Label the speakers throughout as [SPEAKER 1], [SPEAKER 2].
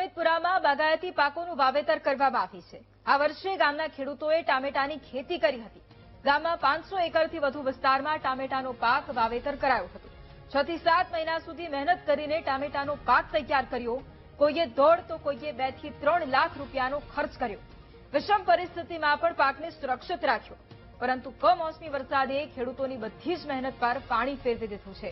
[SPEAKER 1] સફેદપુરામાં બાગાયતી પાકોનું વાવેતર કરવામાં આવી છે। આ વર્ષે ગામના ખેડૂતોએ ટામેટાની ખેતી કરી હતી। ગામમાં 500 એકરથી વધુ વિસ્તારમાં ટામેટાનો પાક વાવેતર કરાયું હતું। 6 થી 7 મહિના સુધી મહેનત કરીને ટામેટાનો પાક તૈયાર કર્યો। કોઈએ 1.5 તો કોઈએ 2 થી 3 લાખ રૂપિયાનો ખર્ચ કર્યો। વિષમ પરિસ્થિતિમાં પણ પાકને સુરક્ષિત રાખ્યો, પરંતુ કમોસમી વરસાદે ખેડૂતોની બધી જ મહેનત પર પાણી ફેરવી દીધું છે।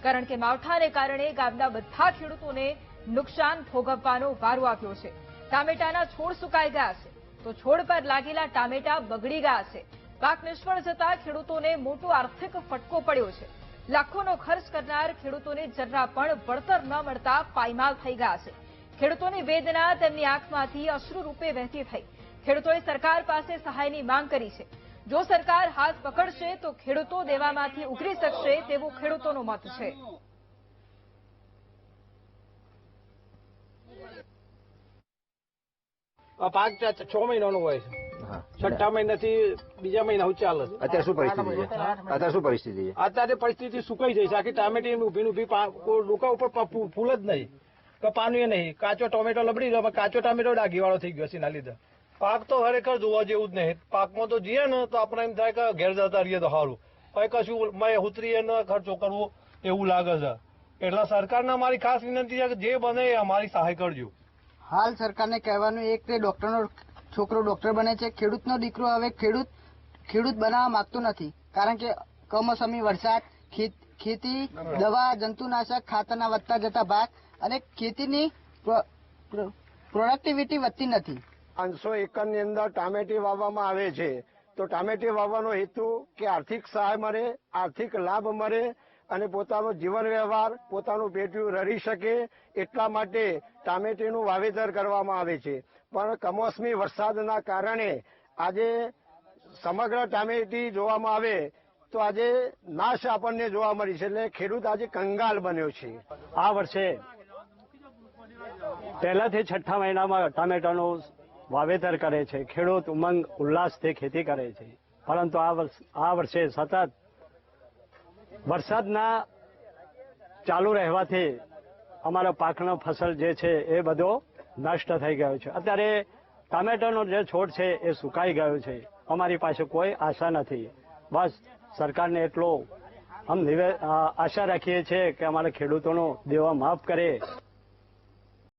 [SPEAKER 1] કારણ કે માવઠાને કારણે ગામના બધા ખેડૂતોને નુકસાન ભોગવવાનો વારો આવ્યો છે। ટામેટાના છોડ સુકાઈ ગયા છે તો છોડ પર લાગેલા ટામેટા બગડી ગયા છે। પાક નિષ્ફળ જતા ખેડૂતોને મોટો આર્થિક ફટકો પડ્યો છે। લાખોનો ખર્ચ કરનાર ખેડૂતોને જરા પણ વળતર ન મળતા પાયમાલ થઈ ગયા છે। ખેડૂતોની વેદના તેમની આંખમાંથી અશ્રુ રૂપે વહેતી થઈ। ખેડૂતોએ સરકાર પાસે સહાયની માંગ કરી છે। જો સરકાર હાથ પકડશે તો ખેડૂતો દેવામાંથી ઉગરી શકશે તેવું ખેડૂતોનું મત છે।
[SPEAKER 2] પાક 6 મહિનાનો હોય છે, છઠ્ઠા મહિનાથી બીજા મહિના ચાલે છે।
[SPEAKER 3] અત્યારે શું પરિસ્થિતિ છે?
[SPEAKER 2] અત્યારે પરિસ્થિતિ સુકાઈ જાય છે। આખી ટામેટી ઊભી ડોકા ઉપર ફૂલ જ નહીં, પાનું નહીં। કાચો ટોમેટો લબડી ગયો, કાચો ટોમેટો ડાઘીવાળો થઈ ગયો છે એના લીધે। પાક તો ખરેખર જોવા જેવું જ નહીં। પાકમાં તો જઈએ ને તો આપણે એમ થાય કે ઘેર જતા રહીએ તો સારું, પછી કશું મેં ઉતરીએ ને ખર્ચો કરવો એવું લાગે છે। એટલે સરકારને અમારી ખાસ વિનંતી છે કે જે બને એ અમારી સહાય કરજો।
[SPEAKER 4] હાલ સરકારને કહેવાનું એક કે ડોક્ટરનો છોકરો ડોક્ટર બને છે, ખેડૂતનો દીકરો હવે ખેડૂત બનાવવા માંગતો નથી। કારણ કે કમોસમી વરસાદ, ખેતી, દવા, જંતુનાશક, ખાતરના વધતા જતા ભાવ અને ખેતીની પ્રોડક્ટિવિટી વધતી નથી।
[SPEAKER 3] 500 એકરની અંદર ટામેટી વાવવામાં આવે છે, તો ટામેટી વાવવાનો હેતુ કે આર્થિક સહાય મળે, આર્થિક લાભ મળે અને પોતાનો જીવન વ્યવહાર, પોતાનું પેટું રળી શકે એટલા માટે ટામેટીનું વાવેતર કરવામાં આવે છે। પણ કમોસમી વરસાદના કારણે આજે સમગ્ર ટામેટી જોવામાં આવે તો આજે નાશ આપણને જોવા મળી છે। એટલે ખેડૂત આજે કંગાલ બન્યો છે।
[SPEAKER 5] આ વર્ષે પહેલાથી છઠ્ઠા મહિનામાં ટામેટાનું વાવેતર કરે છે। ખેડૂત ઉમંગ ઉલ્લાસથી ખેતી કરે છે, પરંતુ આ વર્ષે સતત વરસાદના ચાલુ રહેવાથી અમારો પાકનો ફસલ જે છે એ બધો નષ્ટ થઈ ગયો છે। અત્યારે ટામેટાનો જે છોડ છે એ સુકાઈ ગયો છે। અમારી પાસે કોઈ આશા નથી। બસ સરકારને એટલો આશા રાખીએ છીએ કે અમારા ખેડૂતોનો દેવા માફ કરે।